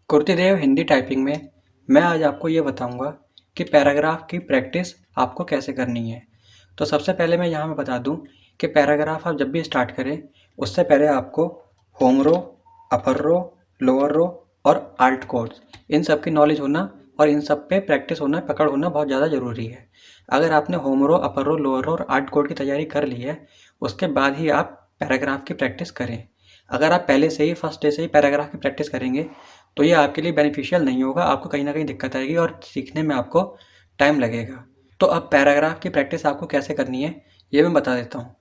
कुर्तिदेव Hindi typing में मैं आज आपको ये बताऊंगा कि पैराग्राफ की प्रैक्टिस आपको कैसे करनी है। तो सबसे पहले मैं यहाँ बता दूं कि पैराग्राफ आप जब भी स्टार्ट करें उससे पहले आपको होम रो, अपर रो, लोअर रो और आल्ट कोड्स इन सब की नॉलेज होना और इन सब पे प्रैक्टिस होना, पकड़ होना बहुत ज़्यादा ज़रूरी है। अगर आपने होम रो, अपर रो, लोअर रो और आल्ट कोड की तैयारी कर ली है उसके बाद ही आप पैराग्राफ की प्रैक्टिस करें। अगर आप पहले से ही फर्स्ट डे से ही पैराग्राफ की प्रैक्टिस करेंगे तो ये आपके लिए बेनिफिशियल नहीं होगा, आपको कहीं ना कहीं दिक्कत आएगी और सीखने में आपको टाइम लगेगा। तो अब पैराग्राफ की प्रैक्टिस आपको कैसे करनी है ये मैं बता देता हूँ।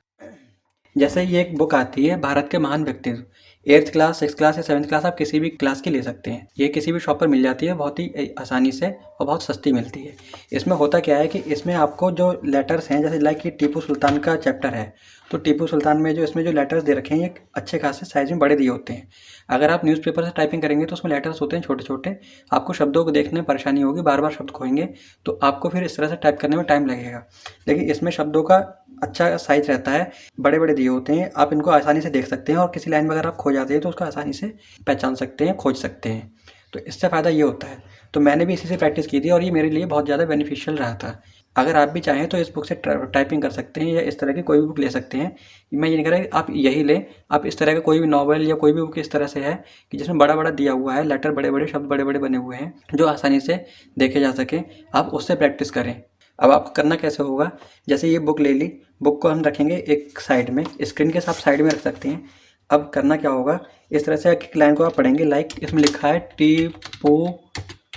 जैसे ये एक बुक आती है भारत के महान व्यक्तित्व, 8th क्लास, 6th क्लास या 7th क्लास आप किसी भी क्लास की ले सकते हैं। ये किसी भी शॉप पर मिल जाती है बहुत ही आसानी से और बहुत सस्ती मिलती है। इसमें होता क्या है कि इसमें आपको जो लेटर्स हैं, जैसे लाइक कि टीपू सुल्तान का चैप्टर है, तो टीपू सुल्तान में जो इसमें जो लेटर्स दे रखे हैं ये अच्छे खासे साइज में बड़े दिए होते हैं। अगर आप न्यूज़पेपर से टाइपिंग करेंगे तो उसमें लेटर्स होते हैं छोटे छोटे, आपको शब्दों को देखने में परेशानी होगी, बार बार शब्द खोएंगे तो आपको फिर इस तरह से टाइप करने में टाइम लगेगा। लेकिन इसमें शब्दों का अच्छा साइज रहता है, बड़े बड़े दिए होते हैं, आप इनको आसानी से देख सकते हैं और किसी लाइन वगैरह आप खो जाते हैं तो उसको आसानी से पहचान सकते हैं, खोज सकते हैं। तो इससे फ़ायदा ये होता है। तो मैंने भी इसी से प्रैक्टिस की थी और ये मेरे लिए बहुत ज़्यादा बेनिफिशियल रहा था। अगर आप भी चाहें तो इस बुक से टाइपिंग कर सकते हैं या इस तरह की कोई भी बुक ले सकते हैं। मैं ये नहीं कह रहा कि आप यही लें, आप इस तरह का कोई भी नॉवल या कोई भी बुक इस तरह से है कि जिसमें बड़ा बड़ा दिया हुआ है, लेटर बड़े बड़े, शब्द बड़े बड़े बने हुए हैं जो आसानी से देखे जा सकें, आप उससे प्रैक्टिस करें। अब आपको करना कैसे होगा, जैसे ये बुक ले ली, बुक को हम रखेंगे एक साइड में, स्क्रीन के साथ साइड में रख सकते हैं। अब करना क्या होगा, इस तरह से एक लाइन को आप पढ़ेंगे, लाइक इसमें लिखा है टीपू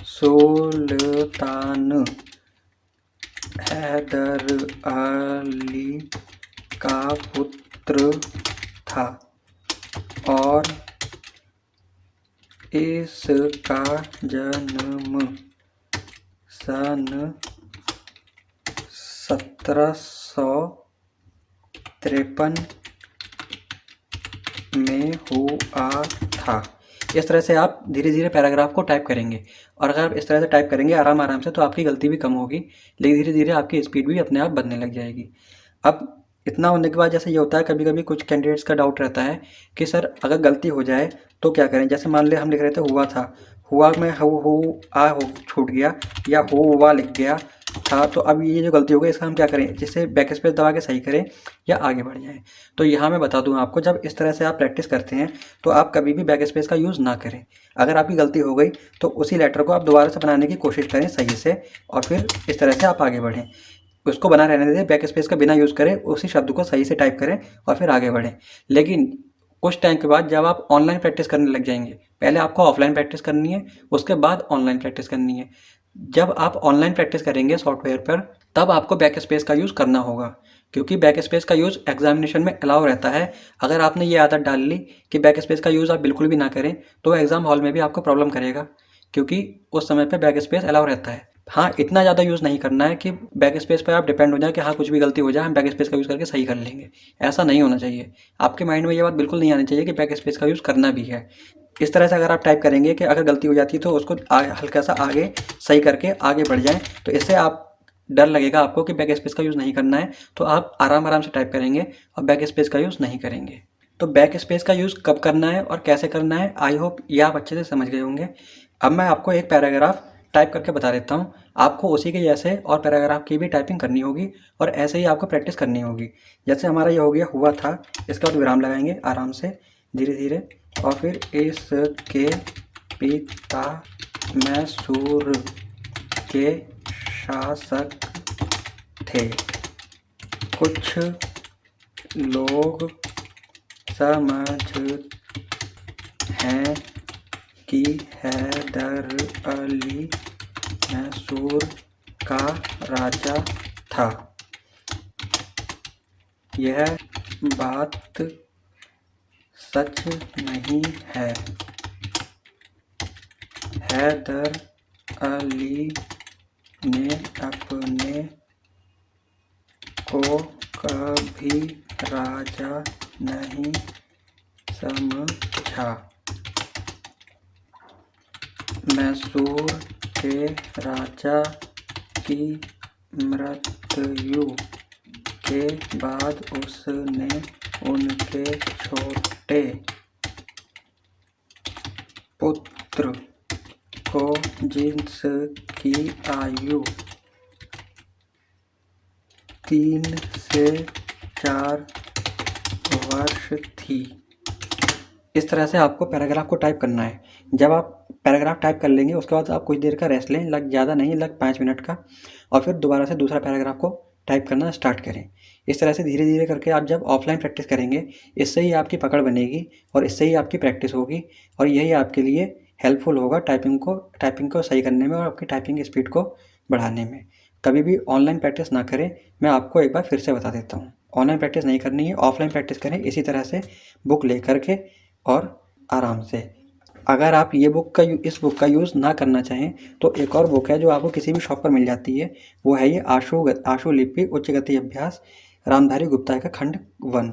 सुल्तान हैदर अली का पुत्र था और इसका जन्म सन 1753 में हुआ था। इस तरह से आप धीरे धीरे पैराग्राफ को टाइप करेंगे और अगर आप इस तरह से टाइप करेंगे आराम आराम से तो आपकी गलती भी कम होगी, लेकिन धीरे धीरे आपकी स्पीड भी अपने आप बढ़ने लग जाएगी। अब इतना होने के बाद जैसे ये होता है, कभी कभी कुछ कैंडिडेट्स का डाउट रहता है कि सर अगर गलती हो जाए तो क्या करें। जैसे मान ले हम लिख रहे थे हुआ था, हुआ में हो आ हो छूट गया या हो हुआ लिख गया था, तो अब ये जो गलती हो गई इसका हम क्या करें, जिससे बैक स्पेस दबा के सही करें या आगे बढ़ जाएं। तो यहाँ मैं बता दूँ आपको, जब इस तरह से आप प्रैक्टिस करते हैं तो आप कभी भी बैक स्पेस का यूज़ ना करें। अगर आपकी गलती हो गई तो उसी लेटर को आप दोबारा से बनाने की कोशिश करें सही से और फिर इस तरह से आप आगे बढ़ें। उसको बना रहने दें, बैक स्पेस का बिना यूज़ करें, उसी शब्द को सही से टाइप करें और फिर आगे बढ़ें। लेकिन कुछ टाइम के बाद जब आप ऑनलाइन प्रैक्टिस करने लग जाएंगे, पहले आपको ऑफलाइन प्रैक्टिस करनी है, उसके बाद ऑनलाइन प्रैक्टिस करनी है। जब आप ऑनलाइन प्रैक्टिस करेंगे सॉफ्टवेयर पर तब आपको बैक स्पेस का यूज़ करना होगा, क्योंकि बैक स्पेस का यूज़ एग्जामिनेशन में अलाउ रहता है। अगर आपने ये आदत डाल ली कि बैक स्पेस का यूज़ आप बिल्कुल भी ना करें तो एग्ज़ाम हॉल में भी आपको प्रॉब्लम करेगा, क्योंकि उस समय पे बैक स्पेस अलाउ रहता है। हाँ, इतना ज़्यादा यूज़ नहीं करना है कि बैक स्पेस पर आप डिपेंड हो जाए कि हाँ कुछ भी गलती हो जाए हम बैक स्पेस का यूज़ करके सही कर लेंगे। ऐसा नहीं होना चाहिए। आपके माइंड में ये बात बिल्कुल नहीं आनी चाहिए कि बैक स्पेस का यूज़ करना भी है। इस तरह से अगर आप टाइप करेंगे कि अगर गलती हो जाती है तो उसको हल्का सा आगे सही करके आगे बढ़ जाएं, तो इससे आप डर लगेगा आपको कि बैक स्पेस का यूज़ नहीं करना है, तो आप आराम आराम से टाइप करेंगे और बैक स्पेस का यूज़ नहीं करेंगे। तो बैक स्पेस का यूज़ कब करना है और कैसे करना है, आई होप ये आप अच्छे से समझ गए होंगे। अब मैं आपको एक पैराग्राफ टाइप करके बता देता हूँ, आपको उसी के जैसे और पैराग्राफ की भी टाइपिंग करनी होगी और ऐसे ही आपको प्रैक्टिस करनी होगी। जैसे हमारा ये हो गया हुआ था, इसका बाद विराम लगाएंगे आराम से धीरे धीरे और फिर इसके पिता मैसूर के शासक थे। कुछ लोग समझ हैं कि हैदर अली मैसूर का राजा था। यह बात सच नहीं है। हैदर अली ने अपने को कभी राजा नहीं समझा। मैसूर के राजा की मृत्यु के बाद उसने उनके छोटे पुत्र को जिसकी आयु 3 से 4 वर्ष थी। इस तरह से आपको पैराग्राफ को टाइप करना है। जब आप पैराग्राफ टाइप कर लेंगे उसके बाद आप कुछ देर का रेस्ट लें, ज़्यादा नहीं, 5 मिनट का, और फिर दोबारा से दूसरा पैराग्राफ को टाइप करना स्टार्ट करें। इस तरह से धीरे धीरे करके आप जब ऑफलाइन प्रैक्टिस करेंगे, इससे ही आपकी पकड़ बनेगी और इससे ही आपकी प्रैक्टिस होगी, और यही आपके लिए हेल्पफुल होगा टाइपिंग को सही करने में और आपकी टाइपिंग स्पीड को बढ़ाने में। कभी भी ऑनलाइन प्रैक्टिस ना करें, मैं आपको एक बार फिर से बता देता हूँ। ऑनलाइन प्रैक्टिस नहीं करनी है, ऑफलाइन प्रैक्टिस करें इसी तरह से बुक ले करके और आराम से। अगर आप इस बुक का यूज़ ना करना चाहें तो एक और बुक है जो आपको किसी भी शॉप पर मिल जाती है, वो है ये आशुलिपि उच्च गति अभ्यास रामधारी गुप्ता का खंड 1।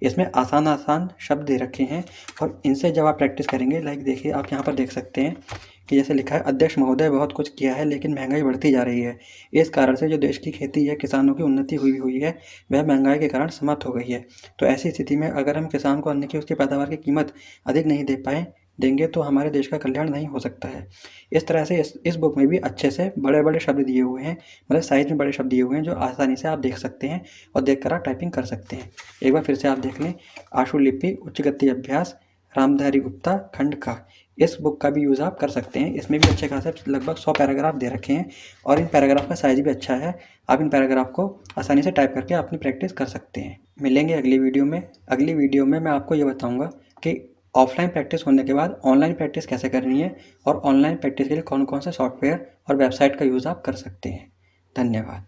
इसमें आसान शब्द दे रखे हैं और इनसे जब आप प्रैक्टिस करेंगे, लाइक देखिए आप यहाँ पर देख सकते हैं कि जैसे लिखा है, अध्यक्ष महोदय बहुत कुछ किया है लेकिन महंगाई बढ़ती जा रही है। इस कारण से जो देश की खेती है, किसानों की उन्नति हुई है, वह महंगाई के कारण समाप्त हो गई है। तो ऐसी स्थिति में अगर हम किसान को अन्न की उसकी पैदावार की कीमत अधिक नहीं देंगे तो हमारे देश का कल्याण नहीं हो सकता है। इस तरह से इस बुक में भी अच्छे से बड़े शब्द दिए हुए हैं, मतलब साइज में बड़े शब्द दिए हुए हैं जो आसानी से आप देख सकते हैं और देखकर आप टाइपिंग कर सकते हैं। एक बार फिर से आप देख लें, आशुलिपि उच्च गति अभ्यास रामधारी गुप्ता खंड का। इस बुक का भी यूज़ आप कर सकते हैं। इसमें भी अच्छे खासे लगभग 100 पैराग्राफ दे रखे हैं और इन पैराग्राफ का साइज भी अच्छा है। आप इन पैराग्राफ को आसानी से टाइप करके अपनी प्रैक्टिस कर सकते हैं। मिलेंगे अगली वीडियो में। अगली वीडियो में मैं आपको ये बताऊंगा कि ऑफलाइन प्रैक्टिस होने के बाद ऑनलाइन प्रैक्टिस कैसे करनी है और ऑनलाइन प्रैक्टिस के लिए कौन कौन से सॉफ्टवेयर और वेबसाइट का यूज़ आप कर सकते हैं। धन्यवाद।